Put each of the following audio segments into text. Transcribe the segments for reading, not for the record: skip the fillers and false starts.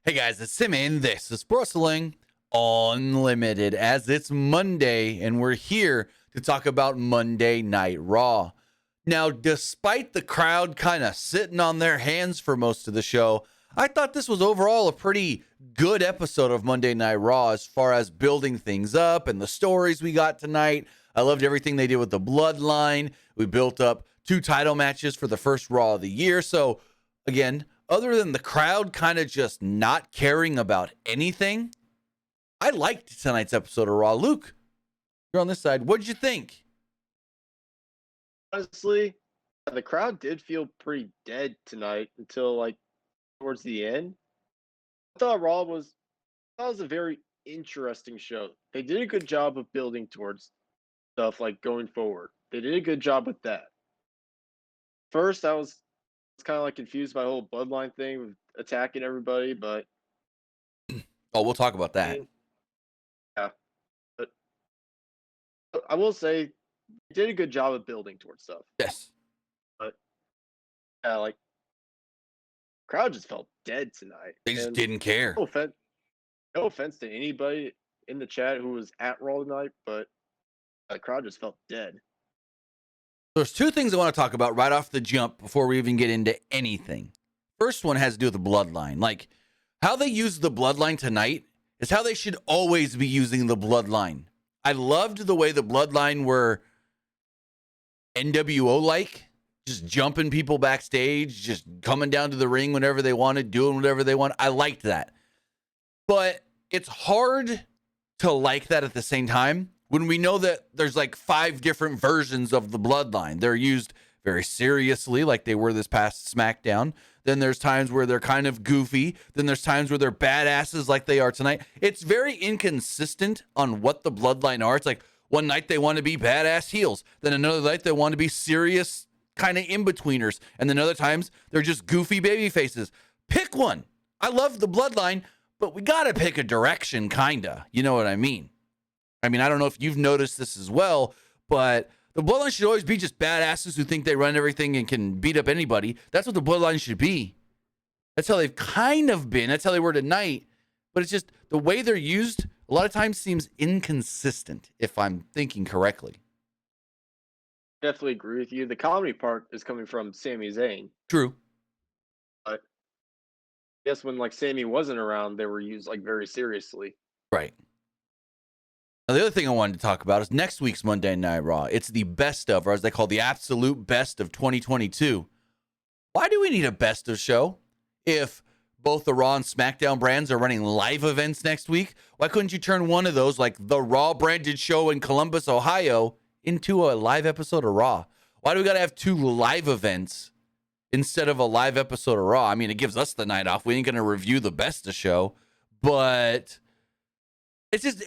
Hey guys, it's Simmy, and this is Brustling Unlimited, as it's Monday, and we're here to talk about Monday Night Raw. Now, despite the crowd kind of sitting on their hands for most of the show, I thought this was overall a pretty good episode of Monday Night Raw as far as building things up and the stories we got tonight. I loved everything they did with the Bloodline. We built up 2 title matches for the first Raw of the year. So, again, other than the crowd kind of just not caring about anything, I liked tonight's episode of Raw. Luke, you're on this side. What'd you think? Honestly, the crowd did feel pretty dead tonight until towards the end. I thought that was a very interesting show. They did a good job of building towards stuff like going forward. They did a good job with that. First, I was kind of confused by the whole bloodline thing with attacking everybody, but Oh, we'll talk about I that. mean, yeah. But I will say they did a good job of building towards stuff. Yes. But yeah, crowd just felt dead tonight. They just And didn't care. no offense to anybody in the chat who was at Raw tonight, but the crowd just felt dead. There's 2 things I want to talk about right off the jump before we even get into anything. First one has to do with the Bloodline. Like, how they used the Bloodline tonight is how they should always be using the Bloodline. I loved the way the Bloodline were NWO-like, just jumping people backstage, just coming down to the ring whenever they wanted, doing whatever they want. I liked that. But it's hard to like that at the same time when we know that there's 5 different versions of the Bloodline. They're used very seriously, like they were this past SmackDown. Then there's times where they're kind of goofy. Then there's times where they're badasses like they are tonight. It's very inconsistent on what the Bloodline are. It's like one night they want to be badass heels. Then another night they want to be serious kind of in-betweeners. And then other times they're just goofy baby faces. Pick one. I love the Bloodline, but we got to pick a direction, kind of. You know what I mean? I don't know if you've noticed this as well, but the Bloodline should always be just badasses who think they run everything and can beat up anybody. That's what the Bloodline should be. That's how they've kind of been. That's how they were tonight. But it's just the way they're used a lot of times seems inconsistent, if I'm thinking correctly. Definitely agree with you. The comedy part is coming from Sami Zayn. True. But I guess when Sami wasn't around, they were used very seriously. Right. Now, the other thing I wanted to talk about is next week's Monday Night Raw. It's the best of, or as they call the absolute best of 2022. Why do we need a best of show if both the Raw and SmackDown brands are running live events next week? Why couldn't you turn one of those, like the Raw branded show in Columbus, Ohio, into a live episode of Raw? Why do we got to have 2 live events instead of a live episode of Raw? It gives us the night off. We ain't going to review the best of show, but it's just,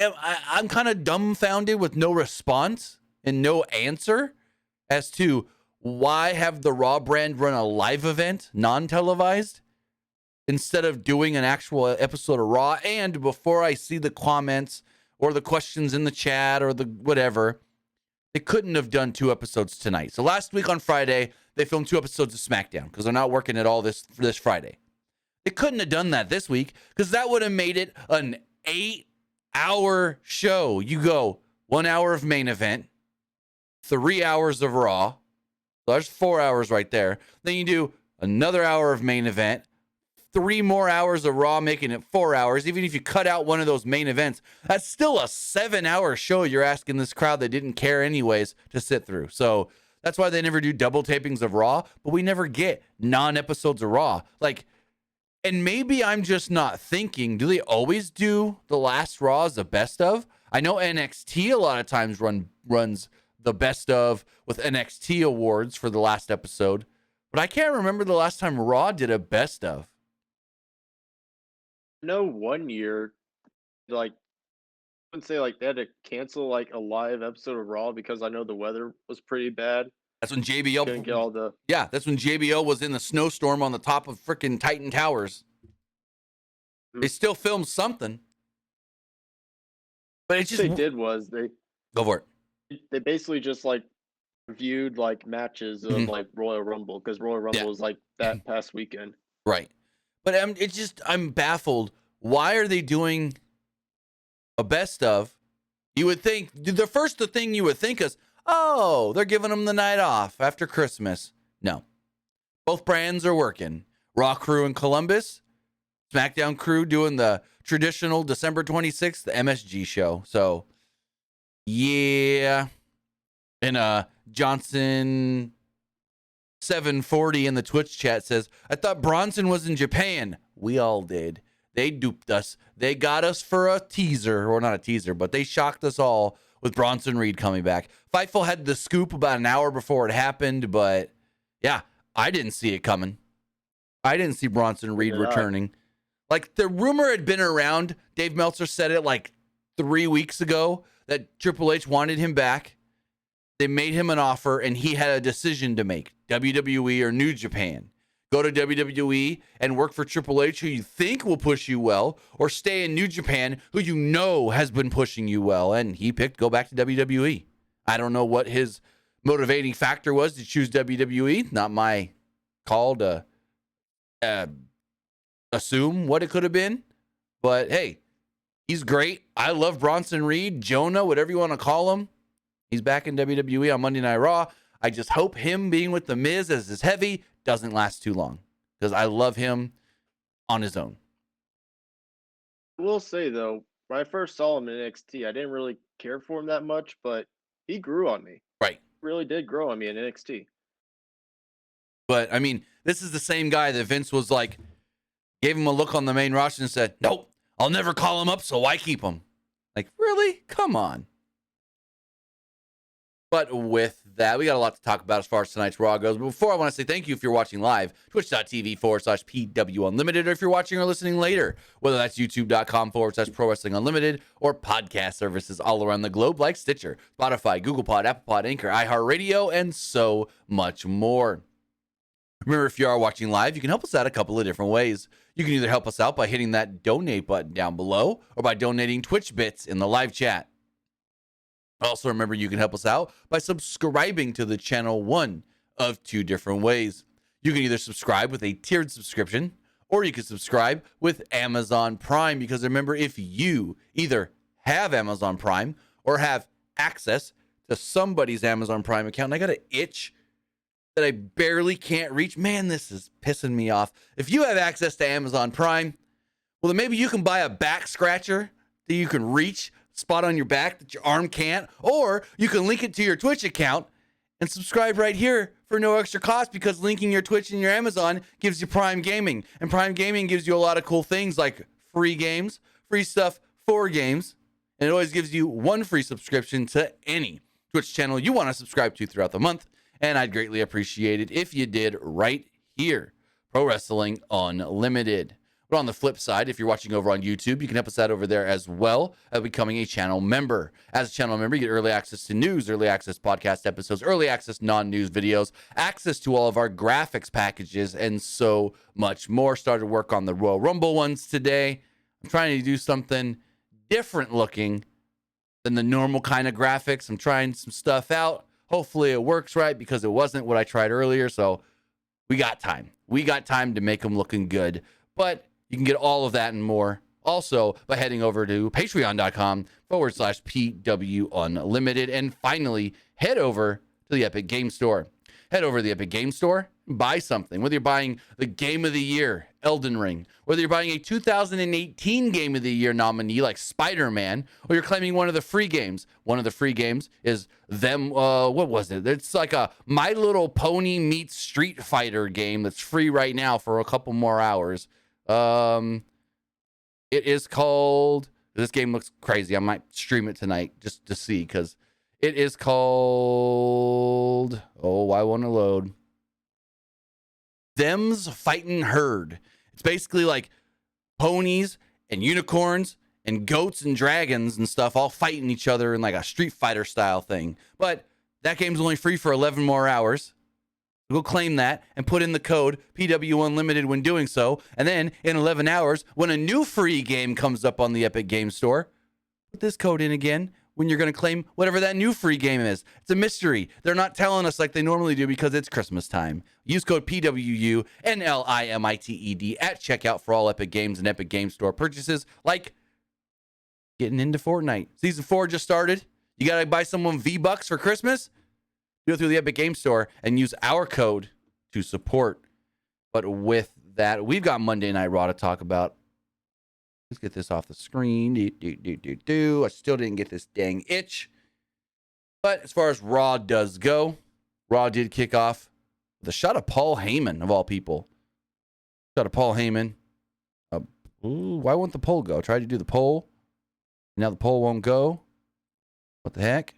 I'm kind of dumbfounded with no response and no answer as to why have the Raw brand run a live event, non-televised, instead of doing an actual episode of Raw. And before I see the comments or the questions in the chat or the whatever, they couldn't have done 2 episodes tonight. So last week on Friday, they filmed 2 episodes of SmackDown because they're not working at all this Friday. They couldn't have done that this week because that would have made it an 8-hour show. You go 1 hour of main event, 3 hours of Raw. So there's 4 hours right there. Then you do another hour of main event, 3 more hours of Raw, making it 4 hours. Even if you cut out one of those main events, that's still a 7-hour show you're asking this crowd that didn't care anyways to sit through. So that's why they never do double tapings of Raw, but we never get non-episodes of Raw. And maybe I'm just not thinking, do they always do the last Raw as the best of? I know NXT a lot of times runs the best of with NXT awards for the last episode, but I can't remember the last time Raw did a best of. I know one year, I wouldn't say they had to cancel a live episode of Raw because I know the weather was pretty bad. That's when Couldn't get JBL, all the yeah, that's when JBL was in the snowstorm on the top of freaking Titan Towers. They still filmed something, but it's just what they did was go for it. they basically just reviewed matches of Royal Rumble because Royal Rumble Yeah. was that past weekend. Right. But I'm baffled. Why are they doing a best of? You would think the thing you would think is, oh, they're giving them the night off after Christmas. No, both brands are working. Raw crew in Columbus, SmackDown crew doing the traditional December 26th, the MSG show. So, yeah. And Johnson 740 in the Twitch chat says, I thought Bronson was in Japan. We all did. They duped us. They got us for a teaser, or not a teaser, but they shocked us all with Bronson Reed coming back. Fightful had the scoop about an hour before it happened, but yeah, I didn't see it coming. I didn't see Bronson Reed returning. Like, the rumor had been around. Dave Meltzer said it like 3 weeks ago that Triple H wanted him back. They made him an offer, and he had a decision to make. WWE or New Japan. Go to WWE and work for Triple H, who you think will push you well, or stay in New Japan, who you know has been pushing you well. And he picked go back to WWE. I don't know what his motivating factor was to choose WWE. Not my call to assume what it could have been. But hey, he's great. I love Bronson Reed, Jonah, whatever you want to call him. He's back in WWE on Monday Night Raw. I just hope him being with The Miz as his heavy doesn't last too long, because I love him on his own. I will say, though, when I first saw him in NXT, I didn't really care for him that much, but he grew on me. Right. He really did grow on me in NXT. But, I mean, this is the same guy that Vince was like, gave him a look on the main roster and said, nope, I'll never call him up, so why keep him? Like, really? Come on. But with that, we got a lot to talk about as far as tonight's Raw goes. But before, I want to say thank you if you're watching live, twitch.tv/PW Unlimited, or if you're watching or listening later, whether that's youtube.com/Pro Wrestling Unlimited, or podcast services all around the globe like Stitcher, Spotify, Google Pod, Apple Pod, Anchor, iHeartRadio, and so much more. Remember, if you are watching live, you can help us out a couple of different ways. You can either help us out by hitting that donate button down below, or by donating Twitch bits in the live chat. Also, remember, you can help us out by subscribing to the channel one of two different ways. You can either subscribe with a tiered subscription, or you can subscribe with Amazon Prime. Because remember, if you either have Amazon Prime or have access to somebody's Amazon Prime account, and I got an itch that I barely can't reach. Man, this is pissing me off. If you have access to Amazon Prime, well, then maybe you can buy a back scratcher that you can reach, spot on your back that your arm can't, or you can link it to your Twitch account and subscribe right here for no extra cost, because linking your Twitch and your Amazon gives you Prime Gaming, and Prime Gaming gives you a lot of cool things like free games, free stuff for games, and it always gives you one free subscription to any Twitch channel you want to subscribe to throughout the month, and I'd greatly appreciate it if you did right here, Pro Wrestling Unlimited. But on the flip side, if you're watching over on YouTube, you can help us out over there as well by becoming a channel member. As a channel member, you get early access to news, early access podcast episodes, early access non-news videos, access to all of our graphics packages, and so much more. Started work on the Royal Rumble ones today. I'm trying to do something different looking than the normal kind of graphics. I'm trying some stuff out. Hopefully it works right, because it wasn't what I tried earlier. So we got time. We got time to make them looking good. But you can get all of that and more also by heading over to patreon.com/PW Unlimited. And finally, head over to the Epic Game Store. Head over to the Epic Game Store, buy something. Whether you're buying the Game of the Year, Elden Ring, whether you're buying a 2018 Game of the Year nominee like Spider-Man, or you're claiming one of the free games. One of the free games is what was it? It's like a My Little Pony meets Street Fighter game that's free right now for a couple more hours. It is called, this game looks crazy. I might stream it tonight just to see, because it is called, I want to load. Them's Fightin' Herd. It's basically like ponies and unicorns and goats and dragons and stuff all fighting each other in like a Street Fighter style thing. But that game's only free for 11 more hours. Go claim that and put in the code PW Unlimited when doing so. And then in 11 hours, when a new free game comes up on the Epic Game Store, put this code in again. when you're going to claim whatever that new free game is. It's a mystery. They're not telling us like they normally do because it's Christmas time. Use code PWU NLIMITED at checkout for all Epic Games and Epic Games Store purchases, like getting into Fortnite. Season 4 just started. You got to buy someone V-Bucks for Christmas? Go through the Epic Games Store and use our code to support. But with that, we've got Monday Night Raw to talk about. Let's get this off the screen. I still didn't get this dang itch. But as far as Raw does go, Raw did kick off with a shot of Paul Heyman, of all people. Shot of Paul Heyman. Why won't the poll go? Tried to do the poll. Now the poll won't go. What the heck?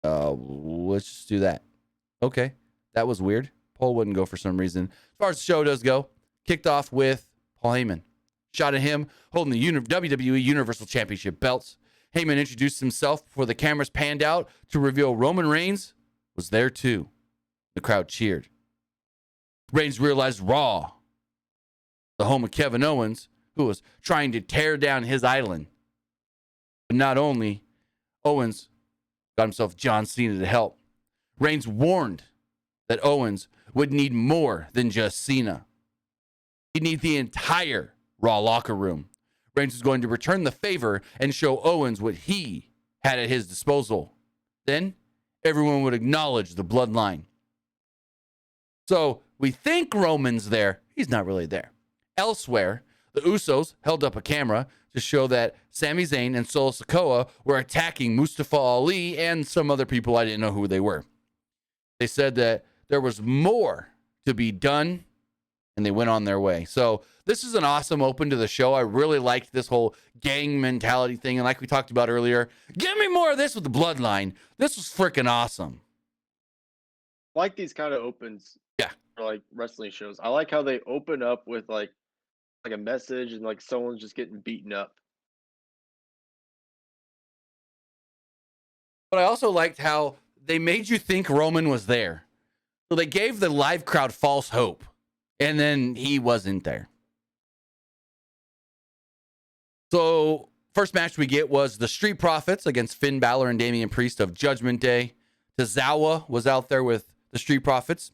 Let's just do that. Okay. That was weird. Poll wouldn't go for some reason. As far as the show does go, kicked off with Paul Heyman. Shot at him holding the WWE Universal Championship belts. Heyman introduced himself before the cameras panned out to reveal Roman Reigns was there too. The crowd cheered. Reigns realized Raw, the home of Kevin Owens, who was trying to tear down his island. But not only, Owens got himself John Cena to help. Reigns warned that Owens would need more than just Cena. He'd need the entire Raw locker room. Reigns was going to return the favor and show Owens what he had at his disposal. Then everyone would acknowledge the bloodline. So we think Roman's there. He's not really there. Elsewhere, the Usos held up a camera to show that Sami Zayn and Solo Sikoa were attacking Mustafa Ali and some other people. I didn't know who they were. They said that there was more to be done, and they went on their way. So this is an awesome open to the show. I really liked this whole gang mentality thing. And like we talked about earlier, give me more of this with the bloodline. This was freaking awesome. I like these kind of opens. Yeah. For like wrestling shows. I like how they open up with like a message and like someone's just getting beaten up. But I also liked how they made you think Roman was there. So they gave the live crowd false hope. And then he wasn't there. So first match we get was the Street Profits against Finn Balor and Damian Priest of Judgment Day. Tozawa was out there with the Street Profits.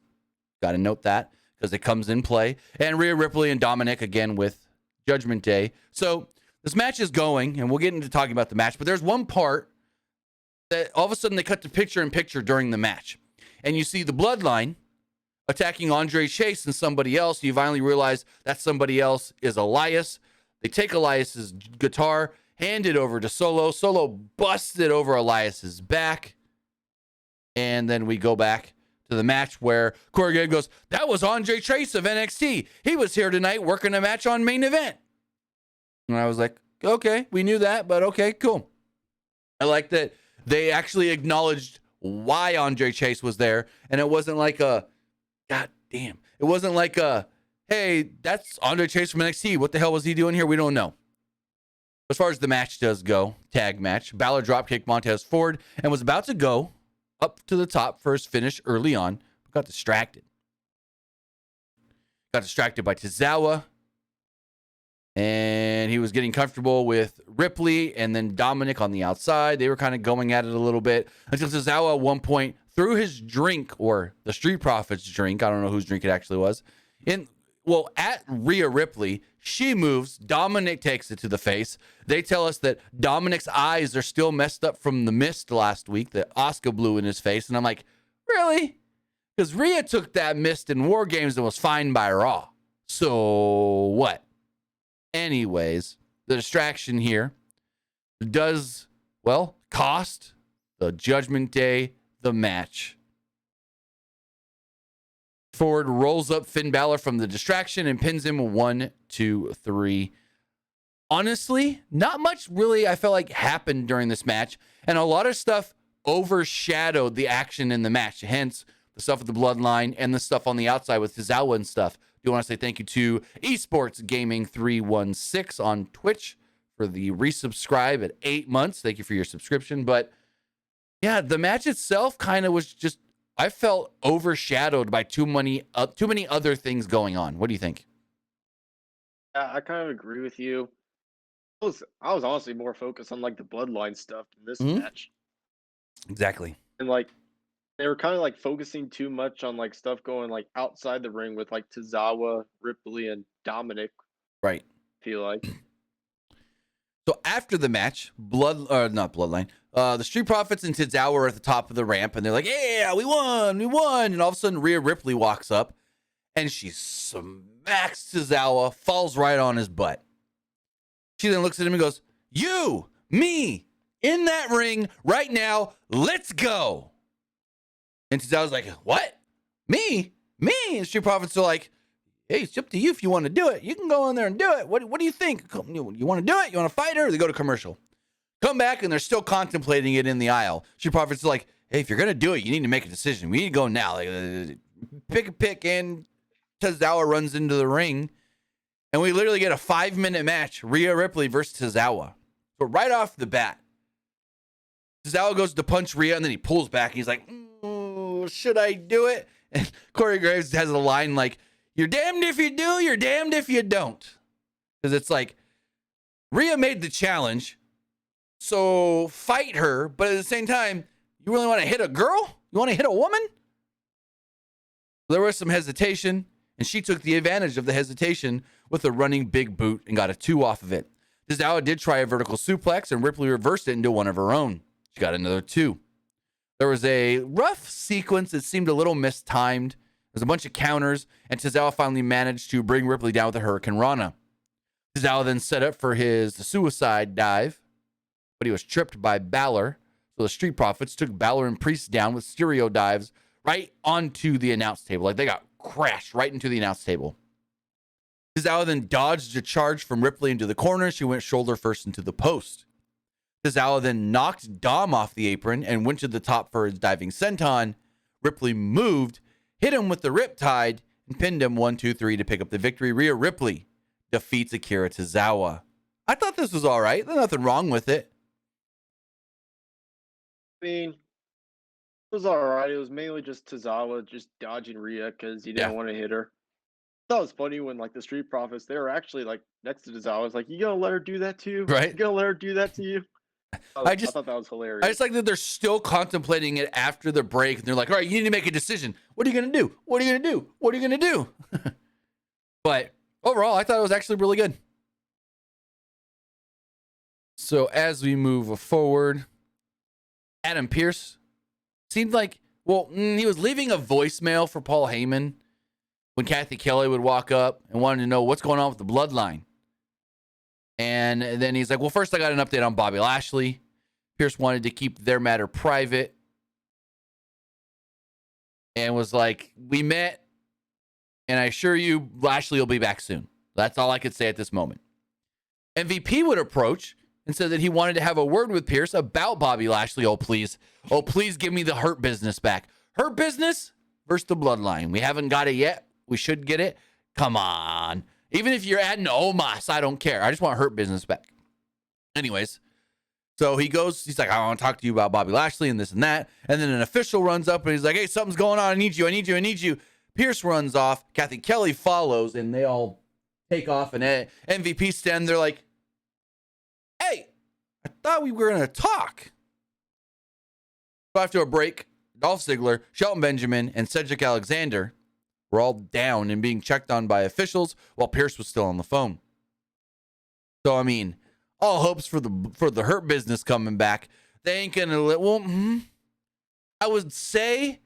Got to note that because it comes in play. And Rhea Ripley and Dominic again with Judgment Day. So this match is going, and we'll get into talking about the match. But there's one part that all of a sudden they cut to picture-in-picture during the match. And you see the Bloodline attacking Andre Chase and somebody else. You finally realize that somebody else is Elias. They take Elias's guitar, hand it over to Solo. Solo busts it over Elias's back. And then we go back to the match where Corey Graves goes, that was Andre Chase of NXT. He was here tonight working a match on Main Event. And I was like, okay, we knew that, but okay, cool. I like that they actually acknowledged why Andre Chase was there. And it wasn't like a, God damn. It wasn't like a, hey, that's Andre Chase from NXT. What the hell was he doing here? We don't know. As far as the match does go, tag match, Balor dropkicked Montez Ford and was about to go up to the top for his finish early on, but got distracted. Got distracted by Tozawa. And he was getting comfortable with Ripley and then Dominic on the outside. They were kind of going at it a little bit until Tozawa at one point threw his drink, or the Street Profits drink, I don't know whose drink it actually was, at Rhea Ripley. She moves. Dominic takes it to the face. They tell us that Dominic's eyes are still messed up from the mist last week that Asuka blew in his face. And I'm like, really? Because Rhea took that mist in War Games and was fine by Raw. So what? Anyways, the distraction here does, cost the Judgment Day the match. Ford rolls up Finn Balor from the distraction and pins him 1, 2, 3. Honestly, not much really, I felt like, happened during this match. And a lot of stuff overshadowed the action in the match. Hence, the stuff with the Bloodline and the stuff on the outside with Tozawa and stuff. Do want to say thank you to Esports Gaming 316 on Twitch for the resubscribe at 8 months. Thank you for your subscription. But yeah, the match itself kind of was just, I felt overshadowed by too many other things going on. What do you think? I kind of agree with you. I was honestly more focused on like the bloodline stuff in this Mhm. match. Exactly. And like they were kind of like focusing too much on like stuff going like outside the ring with like Tozawa, Ripley, and Dominic, Right. I feel like. So after the match, not Bloodline, the Street Profits and Tozawa are at the top of the ramp, and they're like, "Yeah, we won, we won!" And all of a sudden, Rhea Ripley walks up, and she smacks Tozawa, falls right on his butt. She then looks at him and goes, "You, me, in that ring right now. Let's go." And Tozawa's like, "What? Me? Me?" And Street Profits are like, "Hey, it's up to you if you want to do it. You can go in there and do it. What do you think? You want to do it? You want to fight her?" They go to commercial. Come back, and they're still contemplating it in the aisle. Street Profits are like, "Hey, if you're going to do it, you need to make a decision. We need to go now." Like, pick a pick, and Tozawa runs into the ring. And we literally get a 5-minute match, Rhea Ripley versus Tozawa. But right off the bat, Tozawa goes to punch Rhea, and then he pulls back. And he's like, should I do it? And Corey Graves has a line like, "You're damned if you do, you're damned if you don't." Because it's like, Rhea made the challenge, so fight her. But at the same time, you really want to hit a girl? You want to hit a woman? There was some hesitation, and she took the advantage of the hesitation with a running big boot and got a 2 off of it. Tozawa did try a vertical suplex, and Ripley reversed it into one of her own. She got another 2. There was a rough sequence that seemed a little mistimed. There's a bunch of counters, and Tozawa finally managed to bring Ripley down with a Hurricane Rana. Tozawa then set up for his suicide dive, but he was tripped by Balor. So the Street Profits took Balor and Priest down with stereo dives right onto the announce table. Like they got crashed right into the announce table. Tozawa then dodged a charge from Ripley into the corner. She went shoulder first into the post. Tozawa then knocked Dom off the apron and went to the top for his diving senton. Ripley moved, hit him with the riptide, and pinned him 1, 2, 3 to pick up the victory. Rhea Ripley defeats Akira Tozawa. I thought this was all right. There's nothing wrong with it. I mean, it was all right. It was mainly just Tozawa just dodging Rhea because he didn't want to hit her. I thought it was funny when like the Street Profits, they were actually like next to Tozawa. I was like, "You gonna let her do that to you? Right. You gonna let her do that to you?" I thought that was hilarious. I just like that they're still contemplating it after the break. And they're like, "All right, you need to make a decision. What are you going to do? What are you going to do? What are you going to do?" But overall, I thought it was actually really good. So as we move forward, Adam Pearce seemed like, he was leaving a voicemail for Paul Heyman when Kathy Kelly would walk up and wanted to know what's going on with the Bloodline. And then he's like, "Well, first I got an update on Bobby Lashley." Pearce wanted to keep their matter private and was like, "We met, and I assure you Lashley will be back soon." That's all I could say at this moment. MVP would approach and said that he wanted to have a word with Pearce about Bobby Lashley. Oh, please give me the Hurt Business back. Hurt Business versus the Bloodline. We haven't got it yet. We should get it. Come on. Even if you're adding Omos, I don't care. I just want Hurt Business back. Anyways, so he's like, "I want to talk to you about Bobby Lashley and this and that." And then an official runs up and he's like, "Hey, something's going on. I need you. Pearce runs off. Kathy Kelly follows, and they all take off. And MVP stand there like, "Hey, I thought we were going to talk." So after a break, Dolph Ziggler, Shelton Benjamin, and Cedric Alexander were all down and being checked on by officials while Pearce was still on the phone. So, I mean, all hopes for the Hurt Business coming back. They ain't going to let... I would say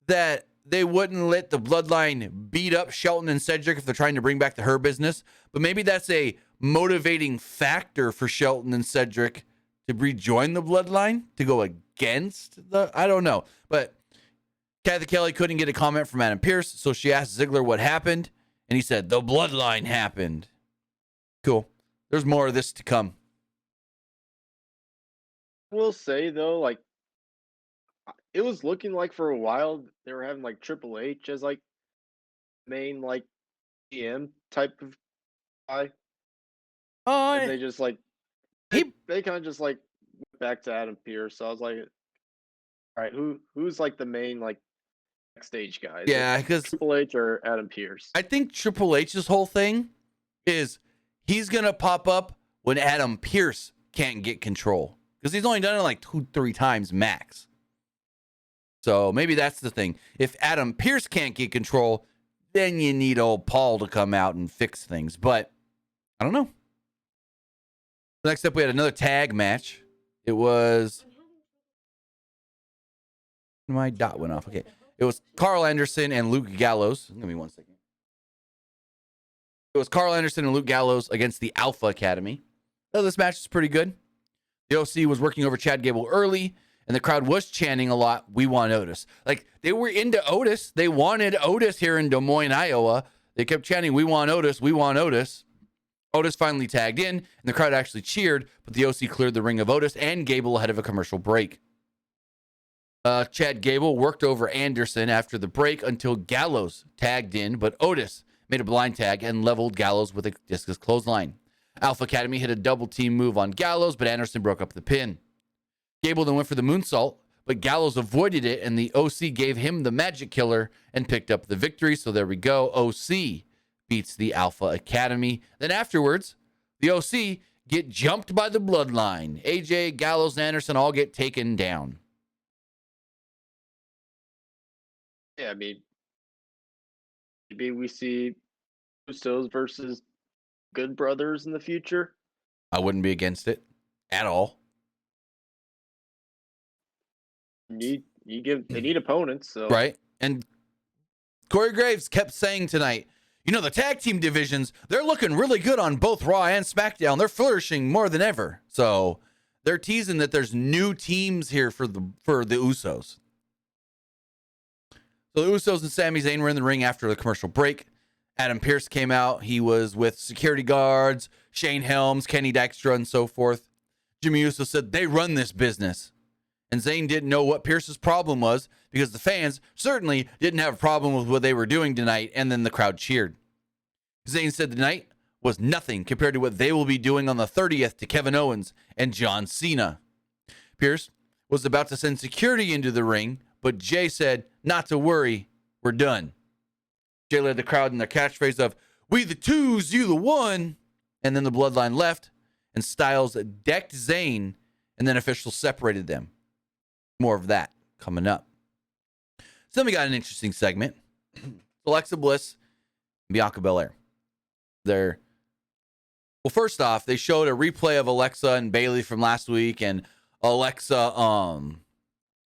that they wouldn't let the Bloodline beat up Shelton and Cedric if they're trying to bring back the Hurt Business. But maybe that's a motivating factor for Shelton and Cedric to rejoin the Bloodline, to go against the... I don't know. But Kathy Kelly couldn't get a comment from Adam Pearce, so she asked Ziggler what happened, and he said, "The Bloodline happened." Cool. There's more of this to come. I will say though, like it was looking like for a while they were having like Triple H as like main like GM type of guy, and they just like they kind of just like went back to Adam Pearce. So I was like, all right, who's like the main like backstage guy? Yeah, because Triple H or Adam Pearce. I think Triple H's whole thing is he's gonna pop up when Adam Pearce can't get control, because he's only done it like 2-3 times max. So maybe that's the thing. If Adam Pearce can't get control, then you need old Paul to come out and fix things. But I don't know. Next up, we had another tag match. It was... My dot went off. Okay. It was Carl Anderson and Luke Gallows. Give me 1 second. It was Carl Anderson and Luke Gallows against the Alpha Academy. So this match is pretty good. The OC was working over Chad Gable early, and the crowd was chanting a lot, "We want Otis." Like, they were into Otis. They wanted Otis here in Des Moines, Iowa. They kept chanting, "We want Otis. We want Otis." Otis finally tagged in, and the crowd actually cheered, but the OC cleared the ring of Otis and Gable ahead of a commercial break. Chad Gable worked over Anderson after the break until Gallows tagged in, but Otis made a blind tag and leveled Gallows with a discus clothesline. Alpha Academy hit a double team move on Gallows, but Anderson broke up the pin. Gable then went for the moonsault, but Gallows avoided it, and the OC gave him the magic killer and picked up the victory. So there we go. OC beats the Alpha Academy. Then afterwards, the OC get jumped by the Bloodline. AJ, Gallows, and Anderson all get taken down. Yeah, I mean, maybe we see Usos versus Good Brothers in the future. I wouldn't be against it at all. They need opponents, so Right. And Corey Graves kept saying tonight, you know, the tag team divisions, they're looking really good on both Raw and SmackDown. They're flourishing more than ever. So they're teasing that there's new teams here for the Usos. So the Usos and Sami Zayn were in the ring after the commercial break. Adam Pearce came out. He was with security guards, Shane Helms, Kenny Dykstra, and so forth. Jimmy Uso said they run this business. And Zayn didn't know what Pearce's problem was because the fans certainly didn't have a problem with what they were doing tonight, and then the crowd cheered. Zayn said the night was nothing compared to what they will be doing on the 30th to Kevin Owens and John Cena. Pearce was about to send security into the ring, but Jay said, not to worry, we're done. Jay led the crowd in their catchphrase of, "We the twos, you the one." And then the Bloodline left, and Styles decked Zayn, and then officials separated them. More of that coming up. So then we got an interesting segment. Alexa Bliss and Bianca Belair. Well, first off, they showed a replay of Alexa and Bayley from last week, and Alexa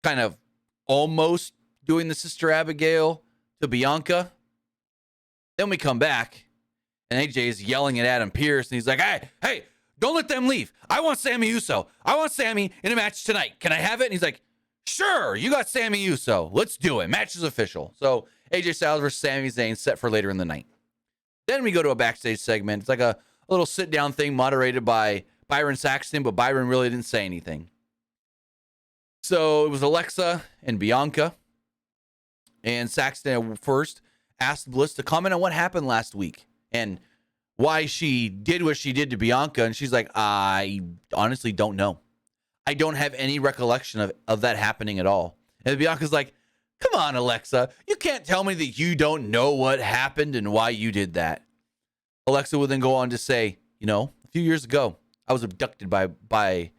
kind of almost doing the Sister Abigail to Bianca. Then we come back, and AJ is yelling at Adam Pearce, and he's like, hey, don't let them leave. I want Sami Uso. I want Sami in a match tonight. Can I have it? And he's like, sure, you got Sami Uso. Let's do it. Match is official. So AJ Styles versus Sami Zayn set for later in the night. Then we go to a backstage segment. It's like a little sit-down thing moderated by Byron Saxton, but Byron really didn't say anything. So it was Alexa and Bianca. And Saxton first asked Bliss to comment on what happened last week and why she did what she did to Bianca. And she's like, I honestly don't know. I don't have any recollection of that happening at all. And Bianca's like, come on, Alexa. You can't tell me that you don't know what happened and why you did that. Alexa would then go on to say, you know, a few years ago, I was abducted by Bray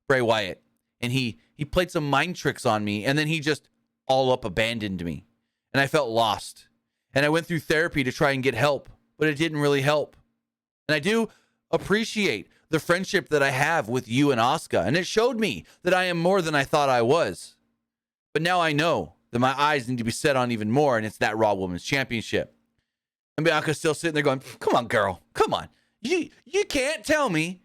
Wyatt. And he played some mind tricks on me. And then he just all up abandoned me. And I felt lost. And I went through therapy to try and get help. But it didn't really help. And I do appreciate the friendship that I have with you and Asuka. And it showed me that I am more than I thought I was. But now I know that my eyes need to be set on even more, and it's that Raw Women's Championship. And Bianca's still sitting there going, come on, girl. Come on. You can't tell me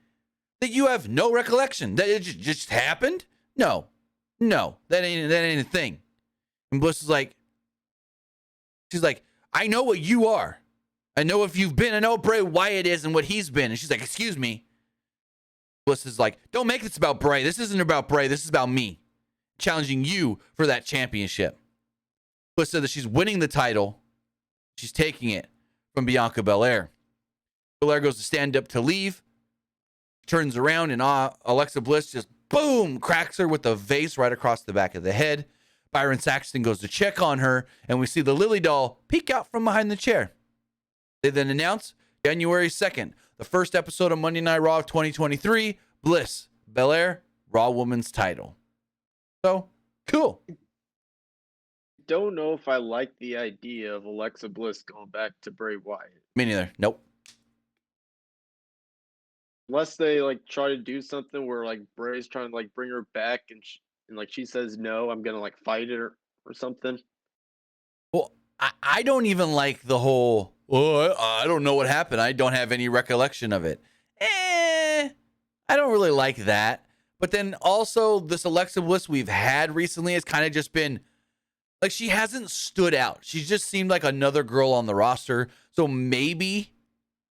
that you have no recollection. That it just happened? No. That ain't a thing. And Bliss is like, she's like, I know what you are. I know if you've been. I know what Bray Wyatt is and what he's been. And she's like, excuse me. Bliss is like, don't make this about Bray. This isn't about Bray. This is about me. Challenging you for that championship. Bliss said that she's winning the title. She's taking it from Bianca Belair. Belair goes to stand up to leave. Turns around and Alexa Bliss just boom, cracks her with the vase right across the back of the head. Byron Saxton goes to check on her, and we see the Lily doll peek out from behind the chair. They then announce January 2nd, the first episode of Monday Night Raw of 2023, Bliss, Belair, Raw Women's title. So, cool. Don't know if I like the idea of Alexa Bliss going back to Bray Wyatt. Me neither. Nope. Unless they like try to do something where like Bray's trying to like bring her back and like she says no, I'm gonna like fight it or something. Well, I don't even like the whole, I don't know what happened. I don't have any recollection of it. I don't really like that. But then also this Alexa Bliss we've had recently has kind of just been like, she hasn't stood out. She's just seemed like another girl on the roster. So maybe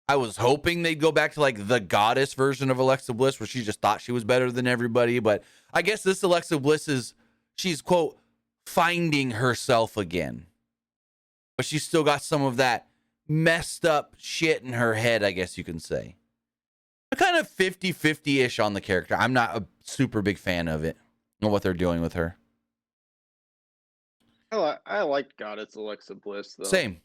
I was hoping they'd go back to like the goddess version of Alexa Bliss where she just thought she was better than everybody. But I guess this Alexa Bliss she's quote, finding herself again. But she's still got some of that messed up shit in her head, I guess you can say. I'm kind of 50-50-ish on the character. I'm not a super big fan of it and what they're doing with her. I like Goddess Alexa Bliss though. Same.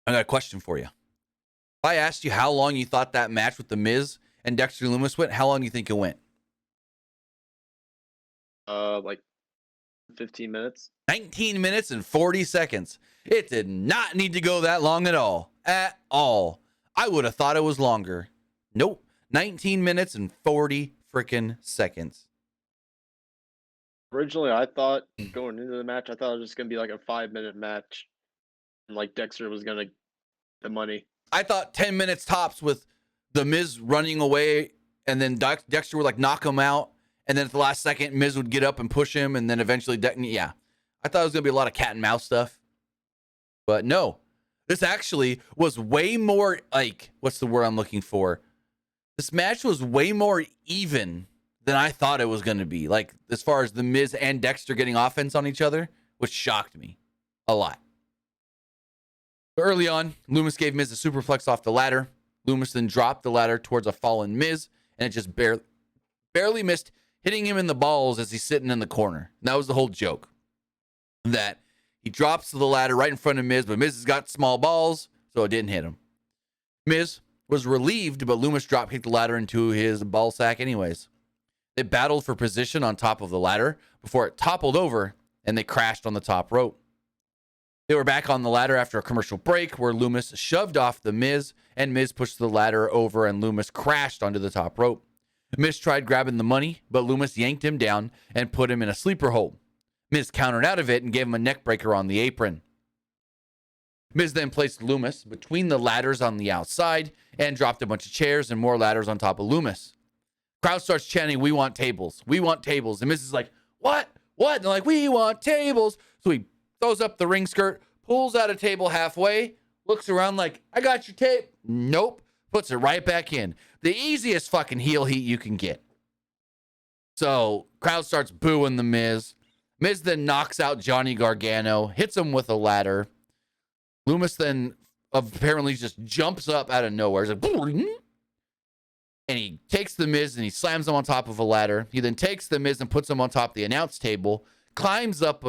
I got a question for you. If I asked you how long you thought that match with The Miz and Dexter Lumis went, how long do you think it went? Like 15 minutes. 19 minutes and 40 seconds. It did not need to go that long at all. At all. I would have thought it was longer. Nope. 19 minutes and 40 freaking seconds. Originally, I thought going into the match, I thought it was just gonna be like a 5-minute match, and like Dexter was gonna get the money. I thought 10 minutes tops with The Miz running away, and then Dexter would like knock him out, and then at the last second, Miz would get up and push him, and then eventually, yeah. I thought it was gonna be a lot of cat and mouse stuff, but no. This actually was way more like, what's the word I'm looking for? This match was way more even than I thought it was going to be. Like, as far as The Miz and Dexter getting offense on each other, which shocked me a lot. But early on, Lumis gave Miz a superplex off the ladder. Lumis then dropped the ladder towards a fallen Miz, and it just barely missed hitting him in the balls as he's sitting in the corner. And that was the whole joke. That he drops the ladder right in front of Miz, but Miz has got small balls, so it didn't hit him. Miz was relieved, but Lumis drop-kicked the ladder into his ball sack anyways. They battled for position on top of the ladder before it toppled over, and they crashed on the top rope. They were back on the ladder after a commercial break where Lumis shoved off the Miz, and Miz pushed the ladder over, and Lumis crashed onto the top rope. Miz tried grabbing the money, but Lumis yanked him down and put him in a sleeper hold. Miz countered out of it and gave him a neck breaker on the apron. Miz then placed Lumis between the ladders on the outside and dropped a bunch of chairs and more ladders on top of Lumis. Crowd starts chanting, "We want tables. We want tables." And Miz is like, "What? What?" And they're like, "We want tables." So he throws up the ring skirt, pulls out a table halfway, looks around like, "I got your tape." Nope. Puts it right back in. The easiest fucking heel heat you can get. So crowd starts booing the Miz. Miz then knocks out Johnny Gargano, hits him with a ladder. Lumis then apparently just jumps up out of nowhere. He's like, and he takes the Miz and he slams him on top of a ladder. He then takes the Miz and puts him on top of the announce table, climbs up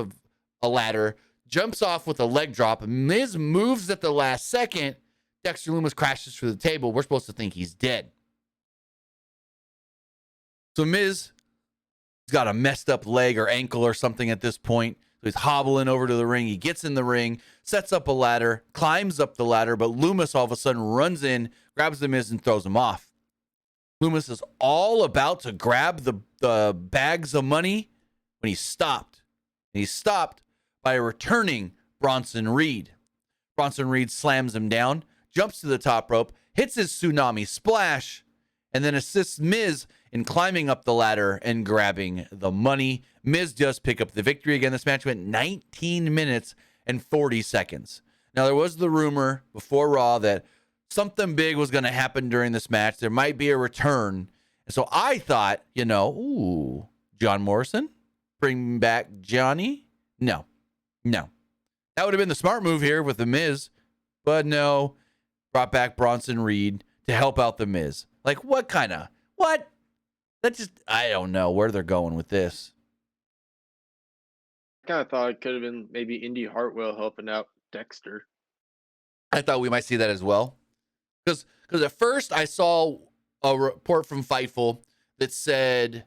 a ladder, jumps off with a leg drop. Miz moves at the last second. Dexter Lumis crashes through the table. We're supposed to think he's dead. So Miz, he's got a messed up leg or ankle or something at this point. So he's hobbling over to the ring. He gets in the ring, sets up a ladder, climbs up the ladder, but Lumis all of a sudden runs in, grabs the Miz, and throws him off. Lumis is all about to grab the bags of money when he stopped. And he stopped by returning Bronson Reed. Bronson Reed slams him down, jumps to the top rope, hits his tsunami splash, and then assists Miz in climbing up the ladder and grabbing the money. Miz does pick up the victory. Again, this match went 19 minutes and 40 seconds. Now, there was the rumor before Raw that something big was going to happen during this match. There might be a return. And so I thought, John Morrison, bring back Johnny? No. That would have been the smart move here with the Miz. But no, brought back Bronson Reed to help out the Miz. Like, what? I don't know where they're going with this. I kind of thought it could have been maybe Indy Hartwell helping out Dexter. I thought we might see that as well. Because at first I saw a report from Fightful that said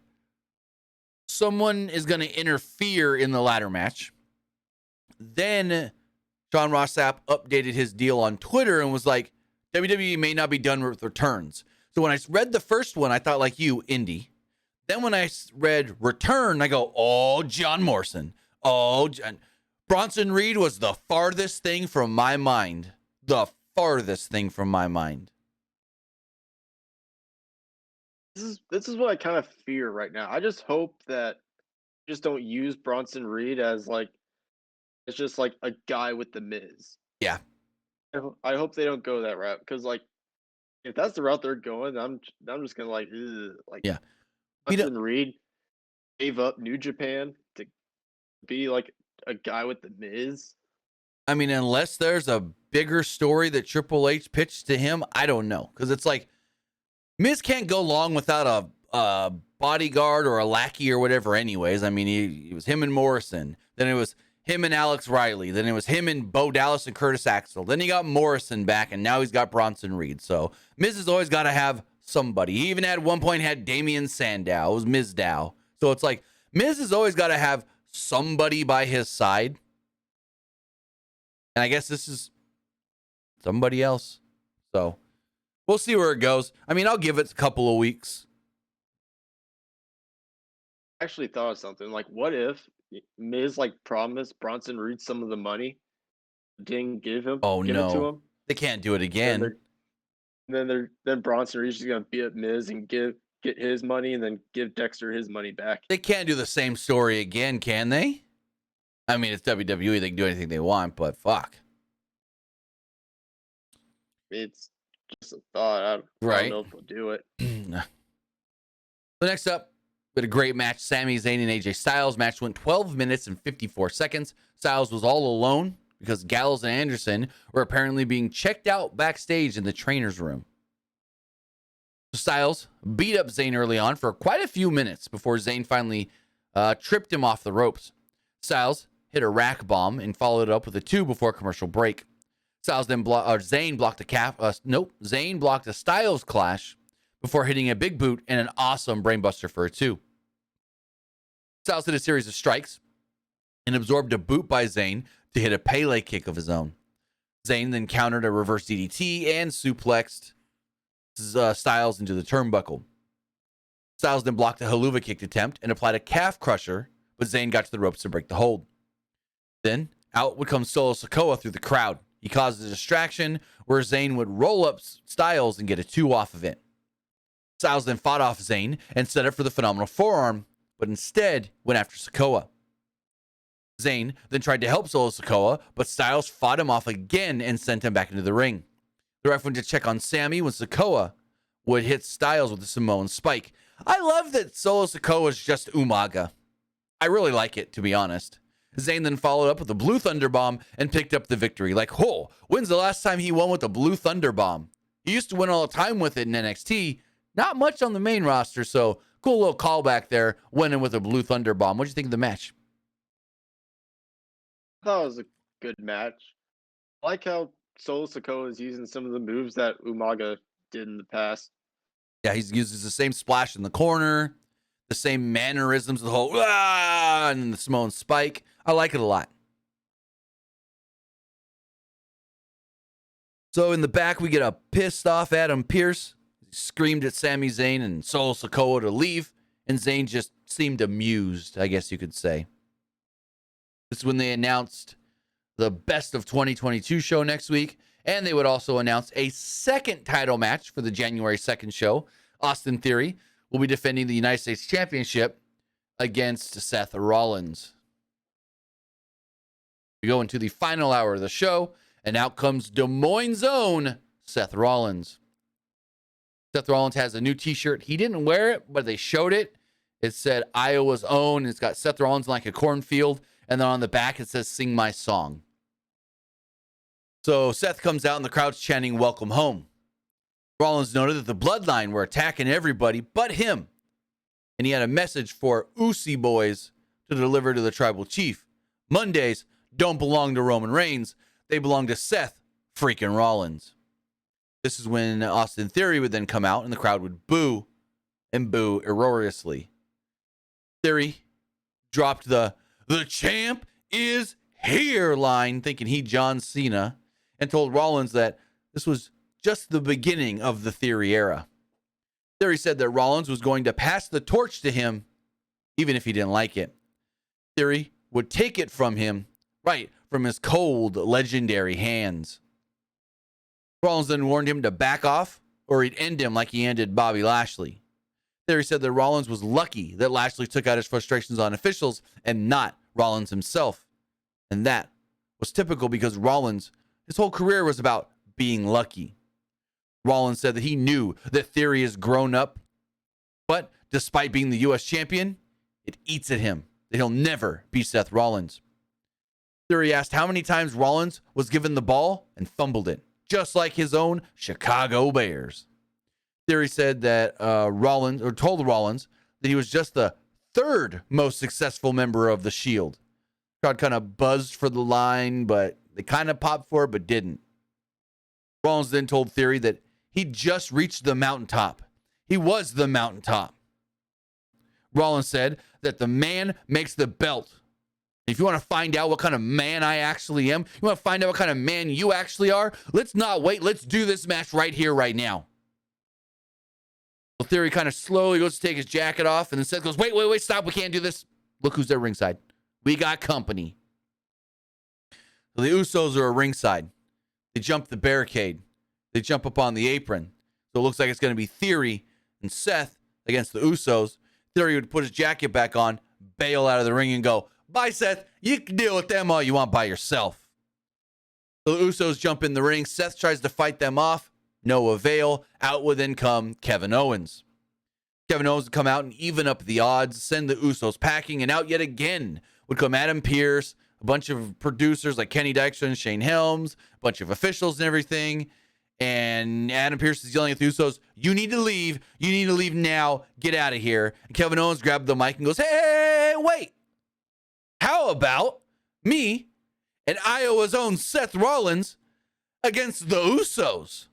someone is going to interfere in the ladder match. Then Sean Ross Sapp updated his deal on Twitter and was like, WWE may not be done with returns. So when I read the first one, I thought like you, Indy. Then when I read return, I go, oh, John Morrison. Oh, Bronson Reed was the farthest thing from my mind. The farthest thing from my mind. This is what I kind of fear right now. I just hope that just don't use Bronson Reed as like it's just like a guy with the Miz. Yeah. I hope they don't go that route because like if that's the route they're going, I'm just gonna like yeah. Bronson Reed gave up New Japan to be like a guy with the Miz. I mean, unless there's a bigger story that Triple H pitched to him, I don't know. Because it's like, Miz can't go long without a bodyguard or a lackey or whatever anyways. I mean, he was him and Morrison. Then it was him and Alex Riley. Then it was him and Bo Dallas and Curtis Axel. Then he got Morrison back, and now he's got Bronson Reed. So Miz has always got to have somebody. He even at one point had Damian Sandow. It was Miz Dow. So it's like, Miz has always got to have somebody by his side. And I guess this is somebody else. So we'll see where it goes. I mean, I'll give it a couple of weeks. I actually thought of something. Like, what if Miz like promised Bronson Reed some of the money, didn't give it to him? They can't do it again. Then Bronson Reed's just gonna beat up Miz and get his money and then give Dexter his money back. They can't do the same story again, can they? I mean, it's WWE. They can do anything they want, but fuck. It's just a thought. I don't know if they'll do it. So next up, we had a great match. Sami Zayn and AJ Styles. Match went 12 minutes and 54 seconds. Styles was all alone because Gallows and Anderson were apparently being checked out backstage in the trainer's room. Styles beat up Zayn early on for quite a few minutes before Zayn finally tripped him off the ropes. Styles hit a rack bomb and followed it up with a 2 before commercial break. Styles then Zayn blocked Zayn blocked a Styles clash before hitting a big boot and an awesome brainbuster for a 2. Styles hit a series of strikes and absorbed a boot by Zayn to hit a Pele kick of his own. Zayn then countered a reverse DDT and suplexed Styles into the turnbuckle. Styles then blocked a Helluva kick attempt and applied a calf crusher, but Zayn got to the ropes to break the hold. Then, out would come Solo Sikoa through the crowd. He caused a distraction where Zayn would roll up Styles and get a 2 off of it. Styles then fought off Zayn and set up for the phenomenal forearm, but instead went after Sikoa. Zayn then tried to help Solo Sikoa, but Styles fought him off again and sent him back into the ring. The ref went to check on Sami when Sikoa would hit Styles with a Samoan spike. I love that Solo Sikoa is just Umaga. I really like it, to be honest. Zayn then followed up with a Blue Thunder Bomb and picked up the victory. Like, when's the last time he won with a Blue Thunder Bomb? He used to win all the time with it in NXT. Not much on the main roster, so cool little callback there, winning with a Blue Thunder Bomb. What'd you think of the match? I thought it was a good match. I like how Solo Sikoa is using some of the moves that Umaga did in the past. Yeah, he uses the same splash in the corner, the same mannerisms, the whole and then the Samoan spike. I like it a lot. So in the back, we get a pissed off Adam Pearce. He screamed at Sami Zayn and Solo Sikoa to leave, and Zayn just seemed amused, I guess you could say. This is when they announced the Best of 2022 show next week, and they would also announce a second title match for the January 2nd show. Austin Theory will be defending the United States Championship against Seth Rollins. We go into the final hour of the show, and out comes Des Moines' own Seth Rollins. Seth Rollins has a new T-shirt. He didn't wear it, but they showed it. It said Iowa's own. It's got Seth Rollins in like a cornfield, and then on the back it says "Sing My Song." So Seth comes out, and the crowd's chanting "Welcome home." Rollins noted that the Bloodline were attacking everybody but him, and he had a message for Usi boys to deliver to the tribal chief. Mondays don't belong to Roman Reigns. They belong to Seth freaking Rollins. This is when Austin Theory would then come out and the crowd would boo and boo uproariously. Theory dropped the champ is here line, thinking he John Cena, and told Rollins that this was just the beginning of the Theory era. Theory said that Rollins was going to pass the torch to him, even if he didn't like it. Theory would take it from him, right from his cold, legendary hands. Rollins then warned him to back off, or he'd end him like he ended Bobby Lashley. Theory said that Rollins was lucky that Lashley took out his frustrations on officials and not Rollins himself. And that was typical because Rollins, his whole career was about being lucky. Rollins said that he knew that Theory is grown up, but despite being the U.S. champion, it eats at him that he'll never be Seth Rollins. Theory asked how many times Rollins was given the ball and fumbled it, just like his own Chicago Bears. Theory said that told Rollins that he was just the third most successful member of the Shield. Crowd kind of buzzed for the line, but they kind of popped for it, but didn't. Rollins then told Theory that he just reached the mountaintop. He was the mountaintop. Rollins said that the man makes the belt. If you want to find out what kind of man I actually am, you want to find out what kind of man you actually are, let's not wait. Let's do this match right here, right now. Well, Theory kind of slowly goes to take his jacket off, and then Seth goes, wait, stop. We can't do this. Look who's at ringside. We got company. So the Usos are at ringside. They jump the barricade. They jump up on the apron. So it looks like it's going to be Theory and Seth against the Usos. Theory would put his jacket back on, bail out of the ring, and go, bye, Seth. You can deal with them all you want by yourself. So the Usos jump in the ring. Seth tries to fight them off. No avail. Out would then come Kevin Owens. Kevin Owens would come out and even up the odds, send the Usos packing, and out yet again would come Adam Pearce, a bunch of producers like Kenny Dykstra and Shane Helms, a bunch of officials and everything. And Adam Pearce is yelling at the Usos, you need to leave. You need to leave now. Get out of here. And Kevin Owens grabbed the mic and goes, hey, wait. How about me and Iowa's own Seth Rollins against the Usos?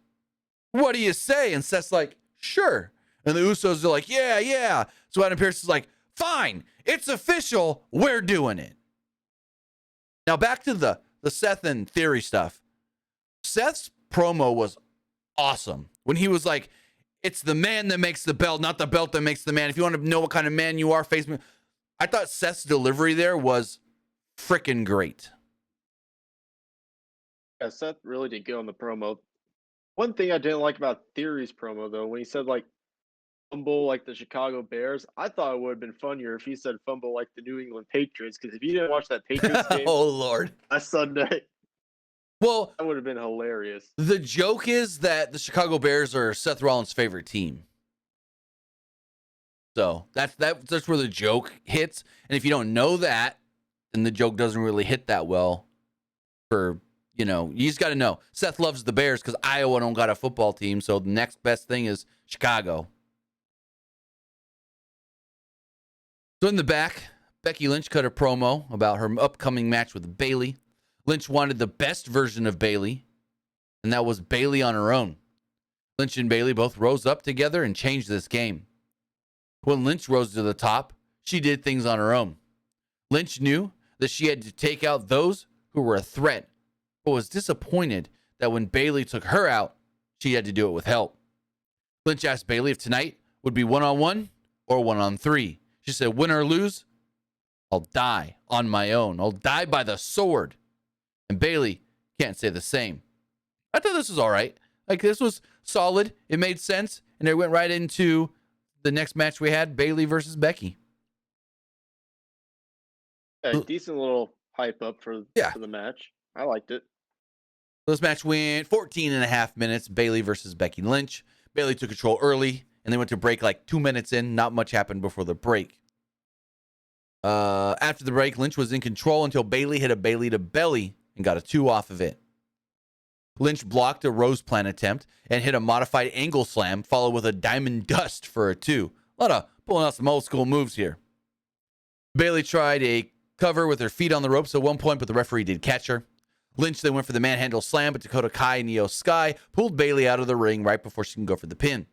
What do you say? And Seth's like, sure. And the Usos are like, yeah. So Adam Pearce is like, fine. It's official. We're doing it. Now back to the Seth and Theory stuff. Seth's promo was awesome. When he was like, it's the man that makes the belt, not the belt that makes the man. If you want to know what kind of man you are, face me. I thought Seth's delivery there was freaking great. Yeah, Seth really did good on the promo. One thing I didn't like about Theory's promo, though, when he said, like, fumble like the Chicago Bears, I thought it would have been funnier if he said fumble like the New England Patriots, because if you didn't watch that Patriots game Oh, Lord. last Sunday, well, that would have been hilarious. The joke is that the Chicago Bears are Seth Rollins' favorite team. So that's where the joke hits. And if you don't know that, then the joke doesn't really hit that well. You just got to know. Seth loves the Bears because Iowa don't got a football team. So the next best thing is Chicago. So in the back, Becky Lynch cut a promo about her upcoming match with Bayley. Lynch wanted the best version of Bayley, and that was Bayley on her own. Lynch and Bayley both rose up together and changed this game. When Lynch rose to the top, she did things on her own. Lynch knew that she had to take out those who were a threat, but was disappointed that when Bayley took her out, she had to do it with help. Lynch asked Bayley if tonight would be one-on-one or one-on-three. She said, win or lose, I'll die on my own. I'll die by the sword. And Bayley can't say the same. I thought this was all right. Like, this was solid. It made sense. And it went right into the next match we had, Bayley versus Becky. Yeah, decent little hype up for the match. I liked it. This match went 14 and a half minutes, Bayley versus Becky Lynch. Bayley took control early, and they went to break like 2 minutes in. Not much happened before the break. After the break, Lynch was in control until Bayley hit a Bayley to belly and got a 2 off of it. Lynch blocked a Rose Plant attempt and hit a modified angle slam, followed with a Diamond Dust for a 2. A lot of pulling out some old school moves here. Bayley tried a cover with her feet on the ropes at one point, but the referee did catch her. Lynch then went for the manhandle slam, but Dakota Kai and Io Sky pulled Bayley out of the ring right before she can go for the pin.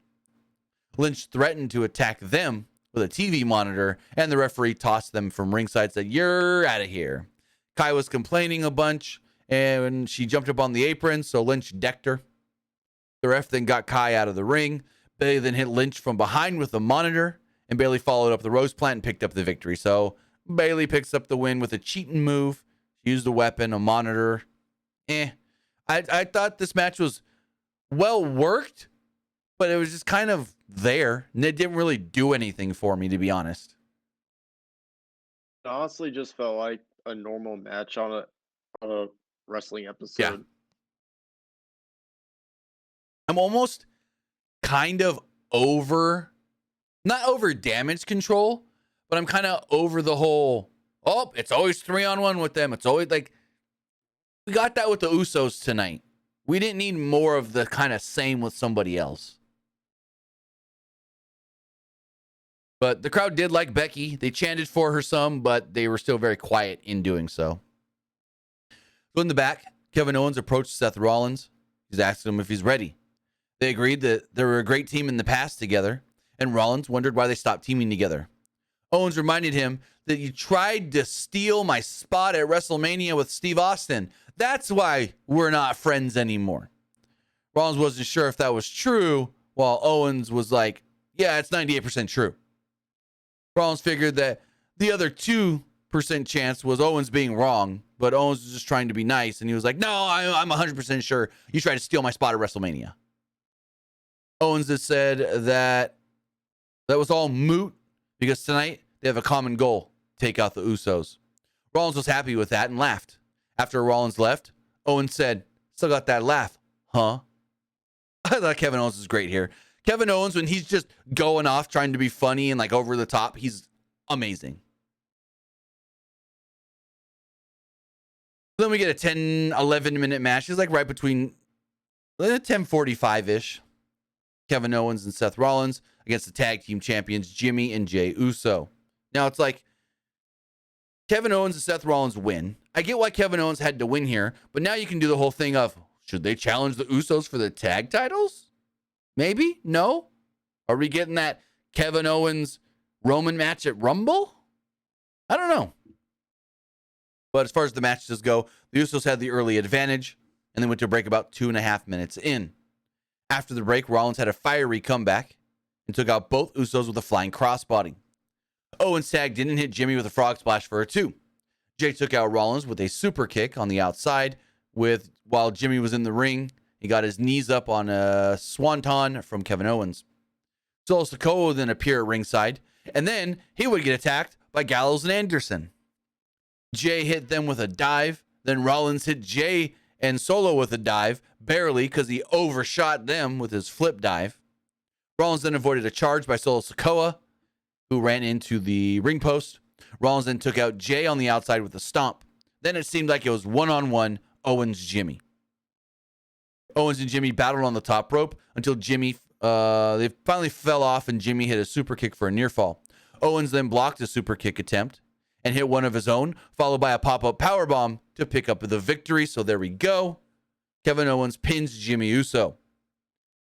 Lynch threatened to attack them with a TV monitor, and the referee tossed them from ringside, said, "You're out of here." Kai was complaining a bunch, and she jumped up on the apron, so Lynch decked her. The ref then got Kai out of the ring. Bayley then hit Lynch from behind with a monitor, and Bayley followed up the rose plant and picked up the victory. So Bayley picks up the win with a cheating move. She used a weapon, a monitor. I thought this match was well worked, but it was just kind of there, and it didn't really do anything for me, to be honest. It honestly just felt like a normal match on a wrestling episode. Yeah. I'm almost kind of not over damage control, but I'm kind of over the whole, it's always 3-on-1 with them. It's always like, we got that with the Usos tonight. We didn't need more of the kind of same with somebody else. But the crowd did like Becky. They chanted for her some, but they were still very quiet in doing so. So in the back, Kevin Owens approached Seth Rollins. He's asking him if he's ready. They agreed that they were a great team in the past together, and Rollins wondered why they stopped teaming together. Owens reminded him that you tried to steal my spot at WrestleMania with Steve Austin. That's why we're not friends anymore. Rollins wasn't sure if that was true, while Owens was like, yeah, it's 98% true. Rollins figured that the other 2% chance was Owens being wrong, but Owens was just trying to be nice, and he was like, no, I'm 100% sure you tried to steal my spot at WrestleMania. Owens has said that was all moot because tonight they have a common goal, take out the Usos. Rollins was happy with that and laughed. After Rollins left, Owens said, still got that laugh, huh? I thought Kevin Owens was great here. Kevin Owens, when he's just going off trying to be funny and like over the top, he's amazing. Then we get a 10, 11-minute match. It's like right between 10:45-ish. Kevin Owens and Seth Rollins against the tag team champions Jimmy and Jey Uso. Now it's like Kevin Owens and Seth Rollins win. I get why Kevin Owens had to win here, but now you can do the whole thing of, should they challenge the Usos for the tag titles? Maybe? No? Are we getting that Kevin Owens Roman match at Rumble? I don't know. But as far as the matches go, the Usos had the early advantage, and they went to break about 2.5 minutes in. After the break, Rollins had a fiery comeback and took out both Usos with a flying crossbody. Owens tagged in and hit Jimmy with a frog splash for a 2. Jey took out Rollins with a super kick on the outside while Jimmy was in the ring. He got his knees up on a swanton from Kevin Owens. Solo Sikoa would then appear at ringside, and then he would get attacked by Gallows and Anderson. Jey hit them with a dive. Then Rollins hit Jey and Solo with a dive, barely because he overshot them with his flip dive. Rollins then avoided a charge by Solo Sikoa, who ran into the ring post. Rollins then took out Jey on the outside with a stomp. Then it seemed like it was one-on-one Owens-Jimmy. Owens and Jimmy battled on the top rope until they finally fell off and Jimmy hit a super kick for a near fall. Owens then blocked a super kick attempt and hit one of his own, followed by a pop-up powerbomb to pick up the victory. So there we go. Kevin Owens pins Jimmy Uso.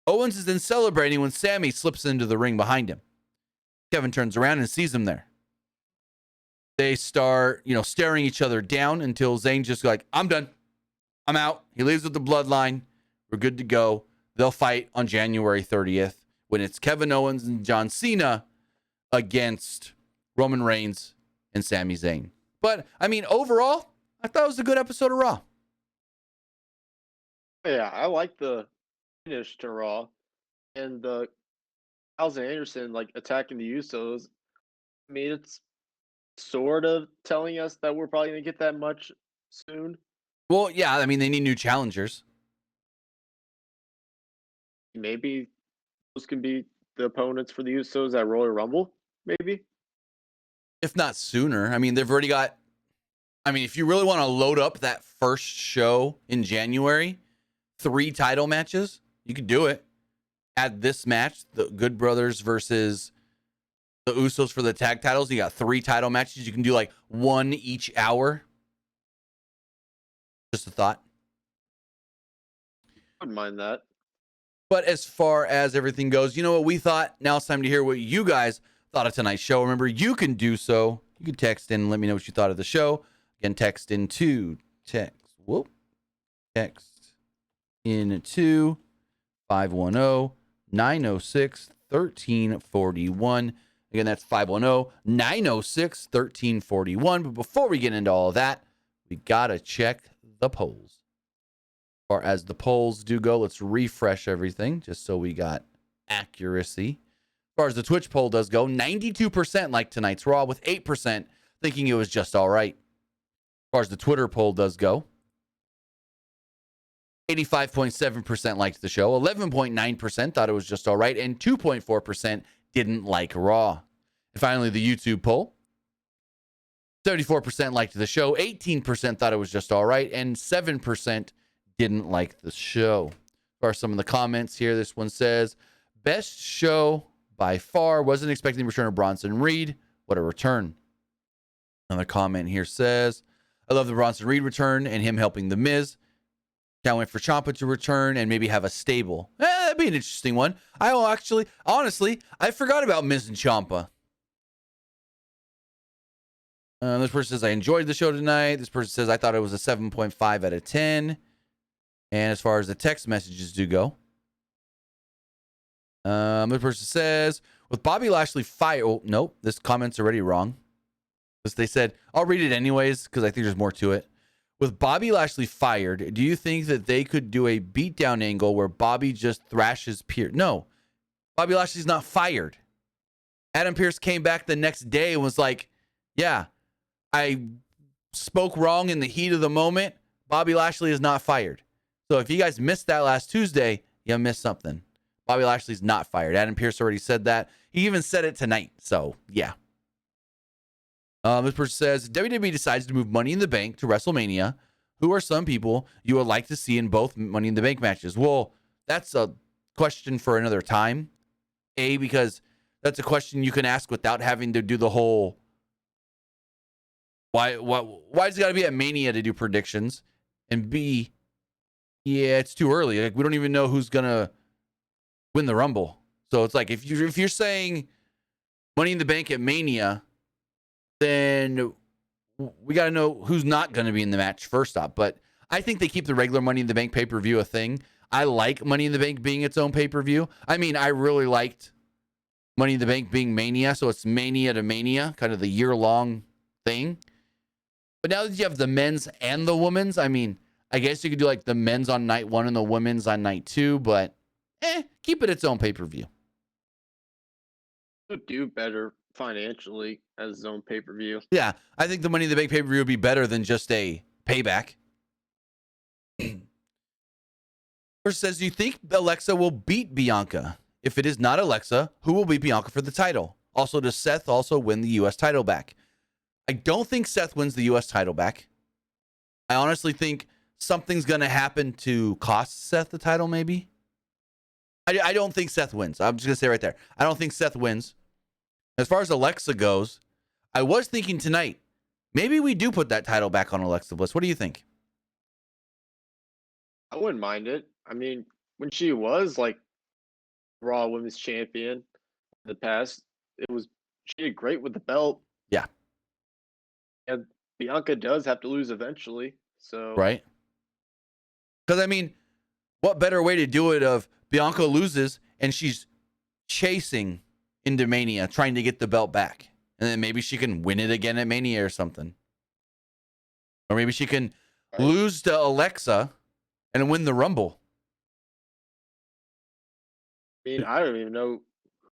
Owens is then celebrating when Sammy slips into the ring behind him. Kevin turns around and sees him there. They start, staring each other down until Zayn just like, I'm done. I'm out. He leaves with the Bloodline. We're good to go. They'll fight on January 30th when it's Kevin Owens and John Cena against Roman Reigns and Sami Zayn. But, overall, I thought it was a good episode of Raw. Yeah, I like the finish to Raw. And the Gallows and Anderson, attacking the Usos. It's sort of telling us that we're probably going to get that much soon. Well, yeah, they need new challengers. Maybe those can be the opponents for the Usos at Royal Rumble, maybe. If not sooner. They've already got... if you really want to load up that first show in January, 3 title matches, you could do it. Add this match, the Good Brothers versus the Usos for the tag titles. You got 3 title matches. You can do 1 each hour. Just a thought. I wouldn't mind that. But as far as everything goes, you know what we thought? Now it's time to hear what you guys thought of tonight's show. Remember, you can do so. You can text in and let me know what you thought of the show. Again, text into 510-906-1341. Again, that's 510-906-1341. But before we get into all of that, we got to check the polls. As far as the polls do go, let's refresh everything just so we got accuracy. As far as the Twitch poll does go, 92% like tonight's Raw, with 8% thinking it was just all right. As far as the Twitter poll does go, 85.7% liked the show, 11.9% thought it was just all right, and 2.4% didn't like Raw. And finally, the YouTube poll, 74% liked the show, 18% thought it was just all right, and 7% didn't like the show. As far as some of the comments here, this one says, best show by far. Wasn't expecting the return of Bronson Reed. What a return. Another comment here says, I love the Bronson Reed return and him helping The Miz. Can't wait for Ciampa to return and maybe have a stable. That'd be an interesting one. Honestly, I forgot about Miz and Ciampa. This person says, I enjoyed the show tonight. This person says, I thought it was a 7.5 out of 10. And as far as the text messages do go, the person says, with Bobby Lashley fired. Oh, nope, this comment's already wrong. They said, I'll read it anyways because I think there's more to it. With Bobby Lashley fired, do you think that they could do a beatdown angle where Bobby just thrashes Pierce? No, Bobby Lashley's not fired. Adam Pearce came back the next day and was like, yeah, I spoke wrong in the heat of the moment. Bobby Lashley is not fired. So if you guys missed that last Tuesday, you missed something. Bobby Lashley's not fired. Adam Pearce already said that. He even said it tonight. So, yeah. This person says, WWE decides to move Money in the Bank to WrestleMania. Who are some people you would like to see in both Money in the Bank matches? Well, that's a question for another time. A, because that's a question you can ask without having to do the whole, why does it got to be at Mania to do predictions? And B, yeah, it's too early. Like, we don't even know who's going to win the Rumble. So it's like, if you're saying Money in the Bank at Mania, then we got to know who's not going to be in the match first up. But I think they keep the regular Money in the Bank pay-per-view a thing. I like Money in the Bank being its own pay-per-view. I mean, I really liked Money in the Bank being Mania, so it's Mania to Mania, kind of the year-long thing. But now that you have the men's and the women's, I mean, I guess you could do like the men's on night one and the women's on night two, but keep it its own pay-per-view. Would do better financially as its own pay-per-view. Yeah, I think the Money in the Bank pay-per-view would be better than just a payback. First says, do you think Alexa will beat Bianca? If it is not Alexa, who will beat Bianca for the title? Also, does Seth also win the U.S. title back? I don't think Seth wins the U.S. title back. I honestly think something's going to happen to cost Seth the title, maybe. I don't think Seth wins. I'm just going to say right there. I don't think Seth wins. As far as Alexa goes, I was thinking tonight, maybe we do put that title back on Alexa Bliss. What do you think? I wouldn't mind it. I mean, when she was like Raw Women's Champion in the past, she did great with the belt. Yeah. And Bianca does have to lose eventually. So right. Because I mean, what better way to do it of Bianca loses and she's chasing into Mania, trying to get the belt back. And then maybe she can win it again at Mania or something. Or maybe she can lose to Alexa and win the Rumble. I mean, I don't even know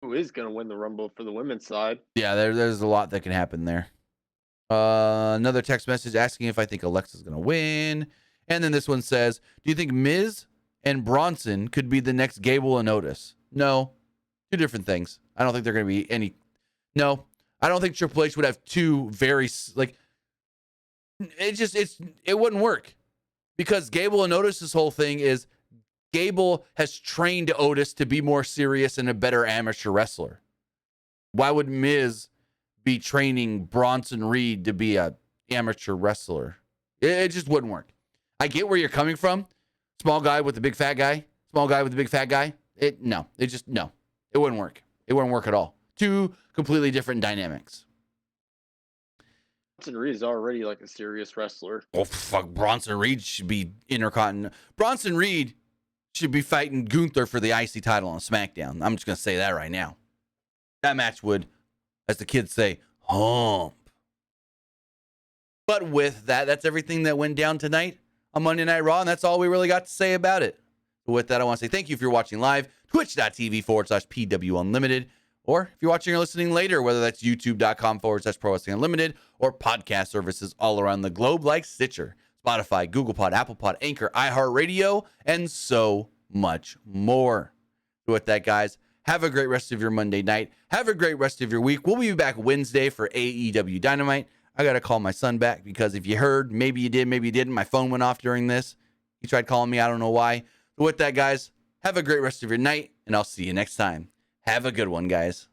who is going to win the Rumble for the women's side. Yeah, there's a lot that can happen there. Another text message asking if I think Alexa's going to win. And then this one says, do you think Miz and Bronson could be the next Gable and Otis? No. Two different things. I don't think they're going to be any. No. I don't think Triple H would have two very, like, it wouldn't work. Because Gable and Otis's whole thing is Gable has trained Otis to be more serious and a better amateur wrestler. Why would Miz be training Bronson Reed to be a amateur wrestler? It just wouldn't work. I get where you're coming from. Small guy with the big fat guy. Small guy with the big fat guy. It wouldn't work. It wouldn't work at all. Two completely different dynamics. Bronson Reed is already like a serious wrestler. Oh, fuck. Bronson Reed should be Intercontinental. Bronson Reed should be fighting Gunther for the IC title on SmackDown. I'm just going to say that right now. That match would, as the kids say, hump. But with that, that's everything that went down tonight on Monday Night Raw, and that's all we really got to say about it. But with that, I want to say thank you if you're watching live, twitch.tv/PW Unlimited, or if you're watching or listening later, whether that's youtube.com/Pro Wrestling Unlimited, or podcast services all around the globe like Stitcher, Spotify, Google Pod, Apple Pod, Anchor, iHeartRadio, and so much more. So with that, guys, have a great rest of your Monday night. Have a great rest of your week. We'll be back Wednesday for AEW Dynamite. I got to call my son back because if you heard, maybe you did, maybe you didn't. My phone went off during this. He tried calling me. I don't know why. But with that, guys, have a great rest of your night, and I'll see you next time. Have a good one, guys.